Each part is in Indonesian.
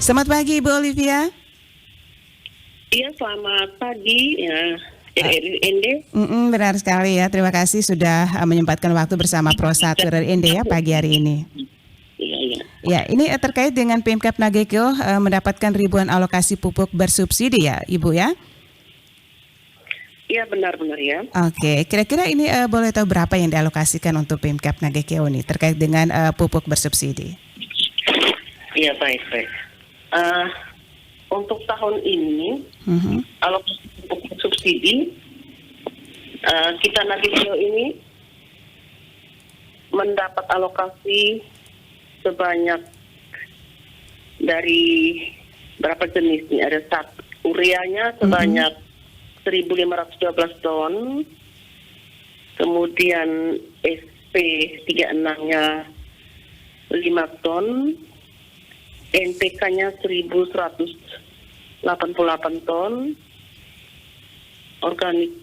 Selamat pagi Ibu Olivia. Iya, selamat pagi ya, Uh, RRND. Benar sekali ya. Terima kasih sudah menyempatkan waktu bersama Pro 1 RRND ya pagi hari ini. Iya, iya. Ya, ini terkait dengan Pemkab Nagekeo mendapatkan ribuan alokasi pupuk bersubsidi ya, Ibu ya. Iya, benar-benar ya. Oke, kira-kira ini boleh tahu berapa yang dialokasikan untuk Pemkab Nagekeo nih terkait dengan pupuk bersubsidi? Iya, baik. Eh, untuk tahun ini, alokasi pupuk subsidi, kita Nagekeo ini mendapat alokasi sebanyak dari berapa jenis nih? Ada ureanya sebanyak 1.512 ton, kemudian SP36-nya 5 ton, NPK-nya 1.188 ton, organik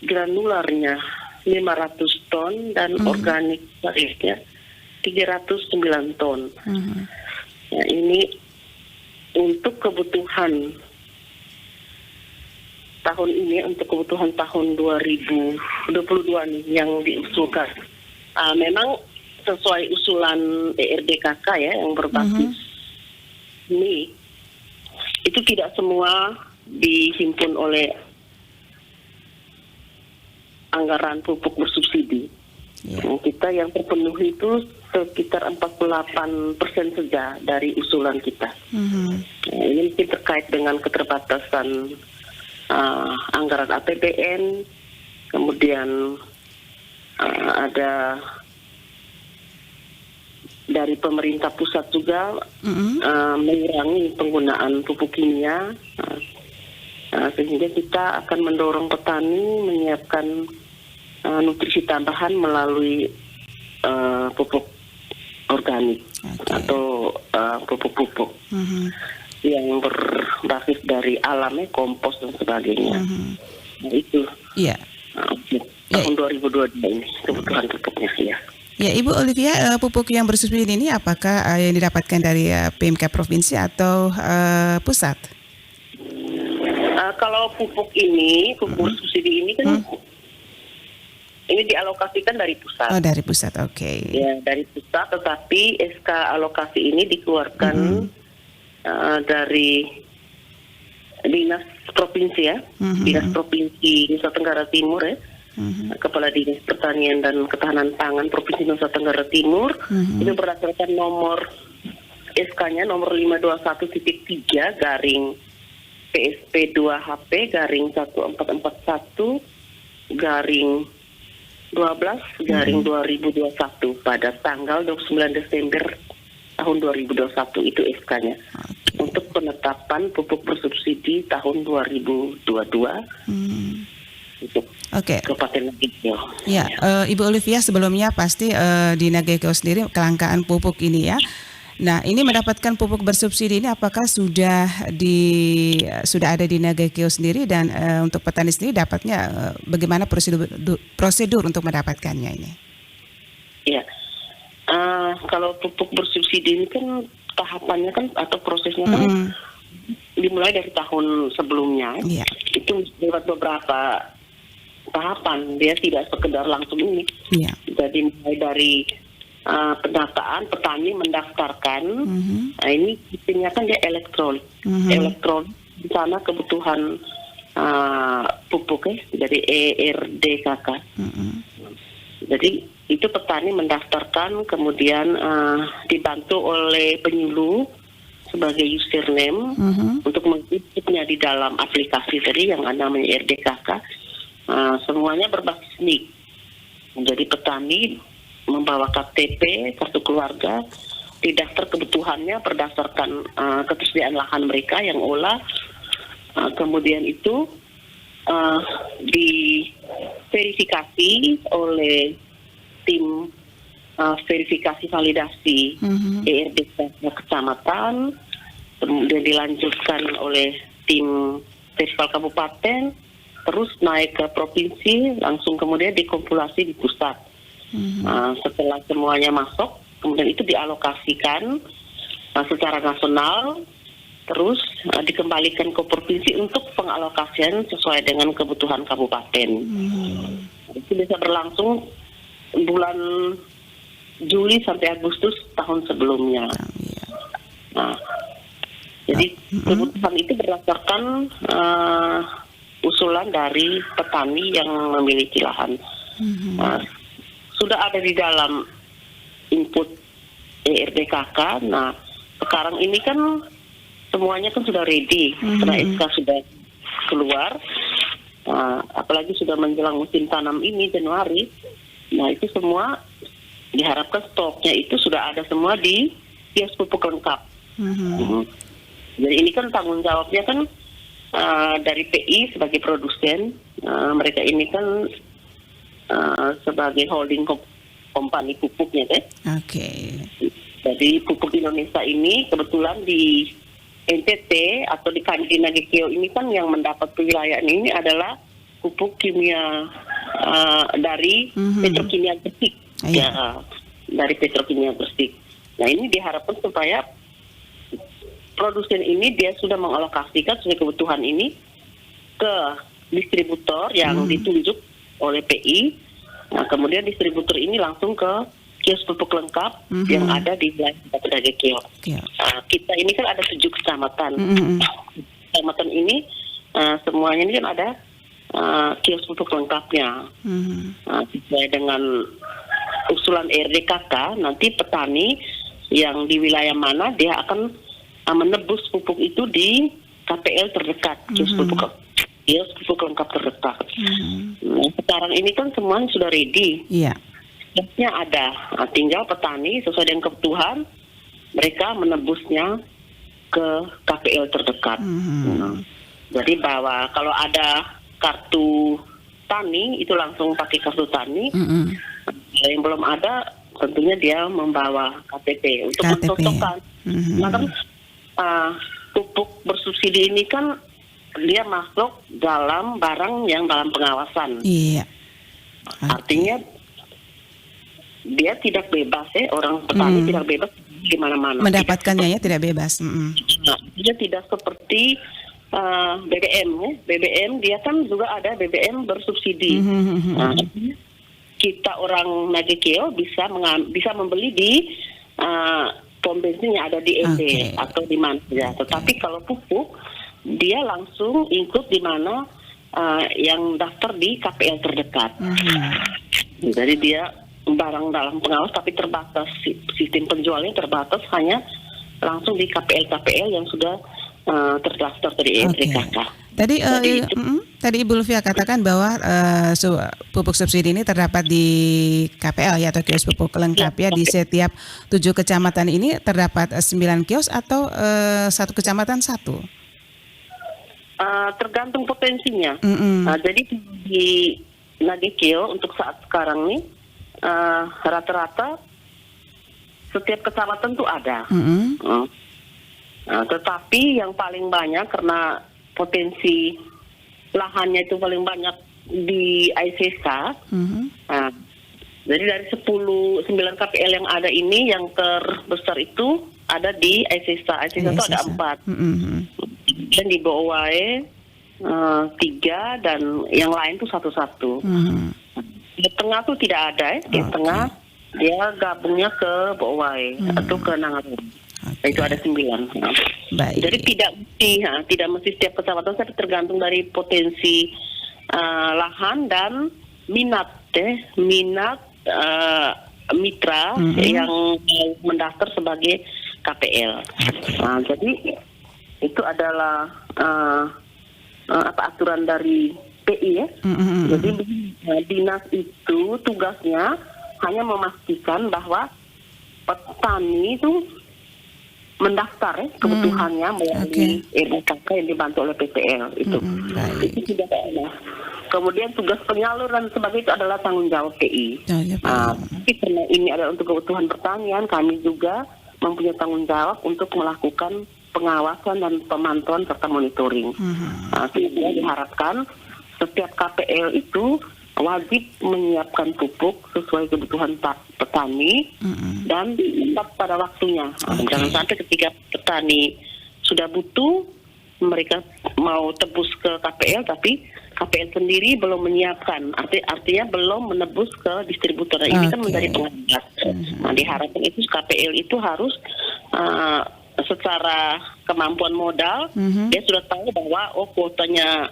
granularnya 500 ton, dan organik barisnya 309 ton. Nah, ini untuk kebutuhan tahun ini, untuk kebutuhan tahun 2022 nih yang diusulkan. Memang sesuai usulan ERDKK ya yang berbasis ini, itu tidak semua dihimpun oleh anggaran pupuk bersubsidi. Kita yang terpenuhi itu sekitar 48% saja dari usulan kita. Ini mungkin terkait dengan keterbatasan anggaran APBN, kemudian ada dari pemerintah pusat juga mengurangi penggunaan pupuk kimia, sehingga kita akan mendorong petani menyiapkan nutrisi tambahan melalui pupuk organik atau pupuk-pupuk yang berbasis dari alamnya, kompos dan sebagainya. Nah, itu tahun 2022 ini kebutuhan pupuknya ya. Ya, Ibu Olivia, pupuk yang bersubsidi ini apakah yang didapatkan dari PMK provinsi atau pusat? Kalau pupuk ini, pupuk subsidi ini kan ini dialokasikan dari pusat. Oh, dari pusat, oke. Ya, dari pusat, tetapi SK alokasi ini dikeluarkan dari dinas provinsi ya, dinas provinsi Nusa Tenggara Timur ya, Kepala Dinas Pertanian dan Ketahanan Pangan Provinsi Nusa Tenggara Timur. Itu berdasarkan nomor SK-nya nomor 521.3 garing PSP 2HP garing 1441 garing 12 garing 2021 pada tanggal 29 Desember tahun 2021 itu SK-nya untuk penetapan pupuk bersubsidi tahun 2022 untuk Kabupaten Nagekeo. Ya, Ibu Olivia, sebelumnya pasti di Nagekeo sendiri kelangkaan pupuk ini ya. Nah, ini mendapatkan pupuk bersubsidi ini apakah sudah ada di Nagekeo sendiri, dan untuk petani sendiri dapatnya bagaimana prosedur untuk mendapatkannya ini? Ya, kalau pupuk bersubsidi ini kan tahapannya kan atau prosesnya kan dimulai dari tahun sebelumnya. Itu lewat beberapa tahapan, dia tidak sekedar langsung ini. Jadi mulai dari pendataan, petani mendaftarkan. Nah, ini isinya kan dia elektronik. Di sana kebutuhan pupuk ya dari ERDKK. Jadi itu petani mendaftarkan, kemudian dibantu oleh penyuluh sebagai username untuk mengikutnya di dalam aplikasi tadi yang namanya ERDKK. Semuanya berbasis NIK. Jadi petani membawa KTP, kartu keluarga, didaftar kebutuhannya berdasarkan ketersediaan lahan mereka yang olah. Kemudian itu diverifikasi oleh tim verifikasi validasi ERDKK kecamatan, kemudian dilanjutkan oleh tim festival kabupaten, terus naik ke provinsi, langsung kemudian dikompilasi di pusat. Setelah semuanya masuk, kemudian itu dialokasikan secara nasional, terus dikembalikan ke provinsi untuk pengalokasian sesuai dengan kebutuhan kabupaten. Itu bisa berlangsung bulan Juli sampai Agustus tahun sebelumnya. Nah, jadi kebutuhan itu berdasarkan usulan dari petani yang memiliki lahan. Sudah ada di dalam input ERDKK. Nah, sekarang ini kan semuanya kan sudah ready, karena SK sudah keluar. Apalagi sudah menjelang musim tanam ini Januari. Nah, itu semua diharapkan stoknya itu sudah ada semua di kios pupuk lengkap. Jadi ini kan tanggung jawabnya kan dari PI sebagai produsen. Mereka ini kan sebagai holding company pupuknya kan. Jadi pupuk Indonesia ini kebetulan di NTT atau di Kandi Nagekeo ini kan yang mendapat kewilayahan ini adalah pupuk kimia dari Petrokimia Gresik. Dari Petrokimia Gresik. Nah, ini diharapkan supaya produsen ini dia sudah mengalokasikan sesuai kebutuhan ini ke distributor yang ditunjuk oleh PI. Nah, kemudian distributor ini langsung ke kios pupuk lengkap yang ada di wilayah Kabupaten Nagekeo. Kita ini kan ada 7 kecamatan. Kecamatan ini semuanya ini kan ada kios pupuk lengkapnya. Sesuai dengan usulan RDKK, nanti petani yang di wilayah mana dia akan menebus pupuk itu di KPL terdekat, kios pupuk lengkap terdekat. Nah, sekarang ini kan semuanya sudah ready. Stoknya ada. Nah, tinggal petani sesuai dengan kebutuhan mereka menebusnya ke KPL terdekat. Jadi bahwa kalau ada kartu tani itu langsung pakai kartu tani. Kalau yang belum ada tentunya dia membawa KTP untuk mencocokkan. Nah, kan pupuk bersubsidi ini kan dia masuk dalam barang yang dalam pengawasan. Artinya dia tidak bebas orang petani tidak bebas di mana-mana. Mendapatkannya ya tidak bebas. Nah, dia tidak seperti BBM ya. BBM dia kan juga ada BBM bersubsidi. Nah, kita orang Nagekeo bisa membeli di pom bensin yang ada di EB atau di mana saja. Tetapi kalau pupuk dia langsung ikut di mana yang daftar di KPL terdekat. Jadi dia barang dalam pengawas tapi terbatas, sistem penjualnya terbatas, hanya langsung di KPL yang sudah terdaftar dari RDKK. Tadi Ibu Lufia katakan bahwa pupuk subsidi ini terdapat di KPL ya, atau kios pupuk lengkap ya, di setiap 7 kecamatan ini terdapat 9 kios atau satu kecamatan satu? Tergantung potensinya. Jadi di Nagekeo untuk saat sekarang nih rata-rata setiap kecamatan tuh ada. Tetapi yang paling banyak karena potensi lahannya itu paling banyak di ICK. Jadi dari 9 KPL yang ada ini yang terbesar itu ada di ICK. ICK itu ada 4. Dan di Bowae 3 dan yang lain tuh 1. Di tengah tuh tidak ada di tengah dia gabungnya ke Bowae atau ke Nangaru. Itu ada 9. Jadi tidak mesti setiap kecamatan, tapi tergantung dari potensi lahan dan minat mitra yang mendaftar sebagai KPL. Jadi itu adalah aturan dari PI ya. Jadi dinas itu tugasnya hanya memastikan bahwa petani itu mendaftar kebutuhannya melalui RDKK yang dibantu oleh PPL itu. Itu tidak ada. Kemudian tugas penyaluran sebagainya itu adalah tanggung jawab PI. Tapi karena ini adalah untuk kebutuhan pertanian, kami juga mempunyai tanggung jawab untuk melakukan pengawasan dan pemantauan serta monitoring. Sehingga diharapkan setiap KPL itu wajib menyiapkan pupuk sesuai kebutuhan petani dan tepat pada waktunya. Jangan sampai ketika petani sudah butuh, mereka mau tebus ke KPL, tapi KPL sendiri belum menyiapkan, artinya belum menebus ke distributor. Nah, ini kan menjadi penghambat. Nah, diharapkan itu KPL itu harus secara kemampuan modal, dia sudah tahu bahwa kuotanya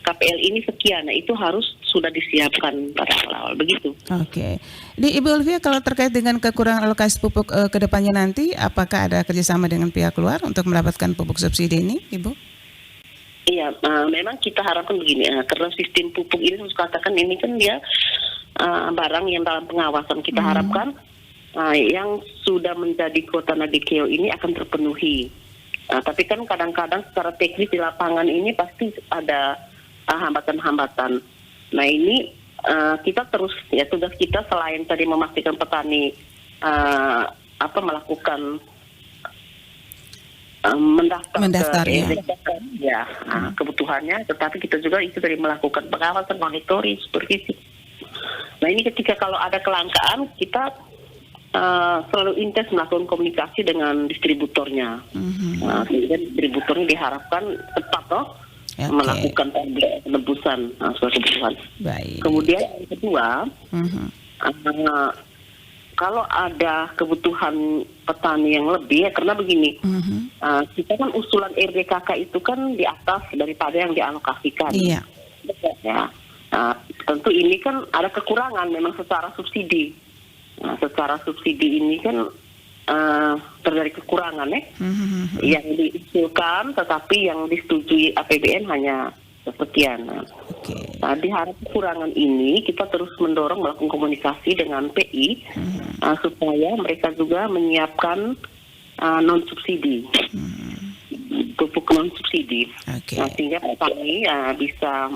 KPL ini sekian, nah itu harus sudah disiapkan pada awal begitu. Oke. Di Ibu Olivia, kalau terkait dengan kekurangan alokasi pupuk ke depannya nanti, apakah ada kerjasama dengan pihak luar untuk mendapatkan pupuk subsidi ini, Ibu? Iya, memang kita harapkan begini, karena sistem pupuk ini harus katakan ini kan dia barang yang dalam pengawasan. Kita harapkan yang sudah menjadi kuota Nagekeo ini akan terpenuhi. Tapi kan kadang-kadang secara teknis di lapangan ini pasti ada hambatan-hambatan. Nah ini kita terus tugas kita selain tadi memastikan petani melakukan mendaftar kebutuhannya, tetapi kita juga itu dari melakukan pengawasan, monitoring, supervisi. Nah ini ketika kalau ada kelangkaan kita selalu intens melakukan komunikasi dengan distributornya. Sehingga distributornya diharapkan tepat melakukan penebusan sesuai kebutuhan. Baik. Kemudian yang kedua, kalau ada kebutuhan petani yang lebih, karena begini, kita kan usulan RDKK itu kan di atas daripada yang dialokasikan. Iya. Ya. Tentu ini kan ada kekurangan memang secara subsidi. Nah, secara subsidi ini kan terjadi kekurangan yang diusulkan, tetapi yang disetujui APBN hanya sekian. Nah, di harap kekurangan ini kita terus mendorong melakukan komunikasi dengan PI supaya mereka juga menyiapkan non subsidi, pupuk non subsidi. Nah, sehingga petani bisa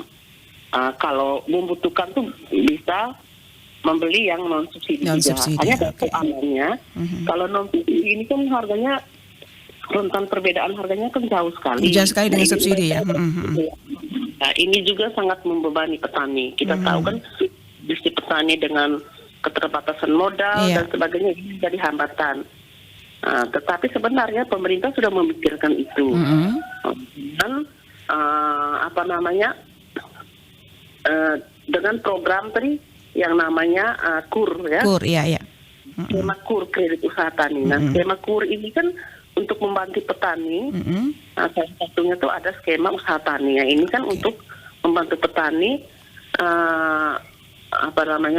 kalau membutuhkan tuh bisa membeli yang non subsidi juga. Hanya persoalannya kalau non subsidi ini kan harganya rentan perbedaan harganya kan jauh sekali. Jauh sekali dengan subsidi ya. Nah, ini juga sangat membebani petani. Kita tahu kan bisnis petani dengan keterbatasan modal dan sebagainya ini jadi hambatan. Tetapi sebenarnya pemerintah sudah memikirkan itu. Dan dengan program tadi yang namanya KUR ya. KUR, iya. Skema KUR kredit usaha tani. Nah, skema KUR ini kan untuk membantu petani. Salah satunya tuh ada skema usaha tani. Ya, ini kan untuk membantu petani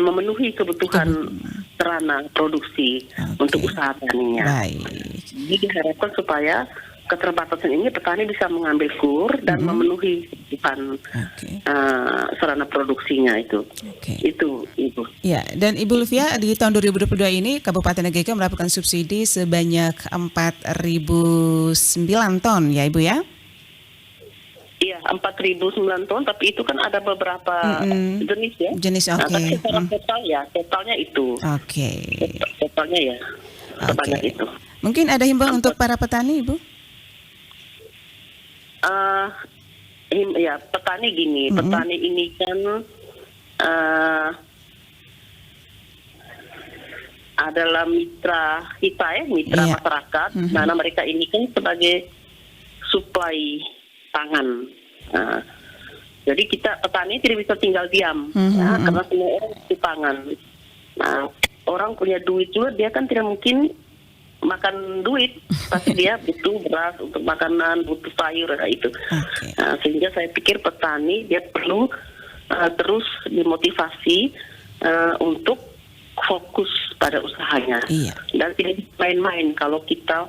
memenuhi kebutuhan sarana produksi untuk usaha taninya. Jadi diharapkan supaya keterbatasan ini petani bisa mengambil KUR dan memenuhi kebutuhan sarana produksinya itu. Itu Ibu. Ya, dan Ibu Olivia di tahun 2022 ini Kabupaten Nagekeo mendapatkan subsidi sebanyak 4.009 ton ya Ibu ya? Iya, 4.009 ton, tapi itu kan ada beberapa jenis ya. Jenis, tapi secara totalnya itu. Totalnya ya, sebanyak itu. Mungkin ada himbauan untuk para petani Ibu? Petani gini, petani ini kan adalah mitra kita mitra masyarakat. Karena mereka ini kan sebagai suplai pangan. Jadi kita petani tidak bisa tinggal diam, karena semua orang butuh pangan. Nah, orang punya duit juga dia kan tidak mungkin makan duit, pasti dia butuh beras untuk makanan, butuh sayur itu. Sehingga saya pikir petani dia perlu terus dimotivasi untuk fokus pada usahanya dan tidak main-main. Kalau kita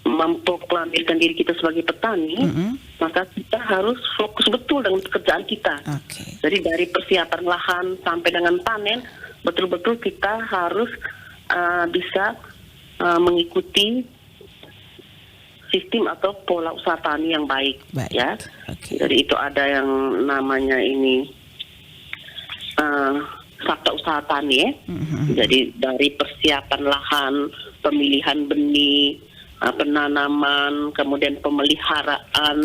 memproklamirkan diri kita sebagai petani, maka kita harus fokus betul dengan pekerjaan kita. Jadi dari persiapan lahan sampai dengan panen, betul-betul kita harus bisa mengikuti sistem atau pola usaha tani yang baik. Ya. Jadi itu ada yang namanya ini sakta usaha tani Jadi dari persiapan lahan, pemilihan benih, penanaman, kemudian pemeliharaan,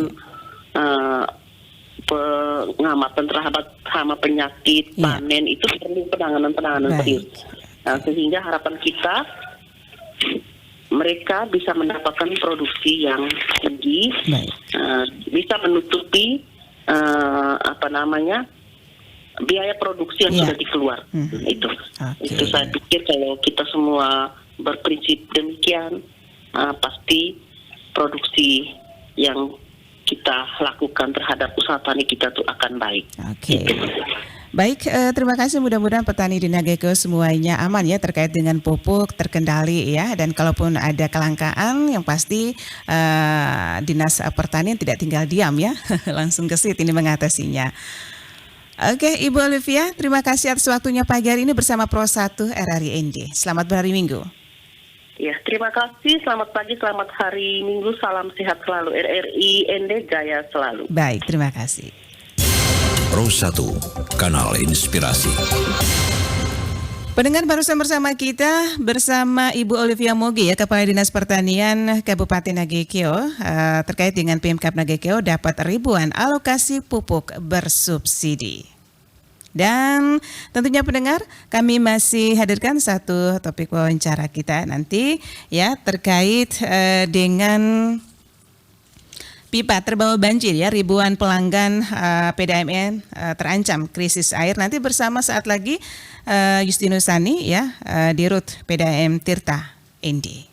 pengamatan terhadap hama penyakit, panen itu perlu penanganan serius. Nah, sehingga harapan kita mereka bisa mendapatkan produksi yang tinggi, bisa menutupi biaya produksi yang sudah dikeluar. Itu saya pikir kalau kita semua berprinsip demikian, pasti produksi yang kita lakukan terhadap usaha tani kita tuh akan baik. Baik, terima kasih. Mudah-mudahan petani di Nagekeo semuanya aman ya terkait dengan pupuk, terkendali ya. Dan kalaupun ada kelangkaan, yang pasti Dinas Pertanian tidak tinggal diam ya, langsung gesit ini mengatasinya. Oke, Ibu Olivia, terima kasih atas waktunya pagi hari ini bersama Pro 1 RRI ND. Selamat berhari Minggu. Ya, terima kasih. Selamat pagi, selamat hari Minggu. Salam sehat selalu. RRI ND Jaya selalu. Baik, terima kasih. Pro 1, Kanal Inspirasi. Pendengar, barusan bersama kita bersama Ibu Olivia Mogi ya, Kepala Dinas Pertanian Kabupaten Nagekeo, terkait dengan Pemkab Nagekeo dapat ribuan alokasi pupuk bersubsidi. Dan tentunya pendengar, kami masih hadirkan satu topik wawancara kita nanti ya terkait dengan pipa terbawa banjir ya, ribuan pelanggan PDAMN terancam krisis air. Nanti bersama saat lagi Justinus Sani ya, Dirut PDAM Tirta ND.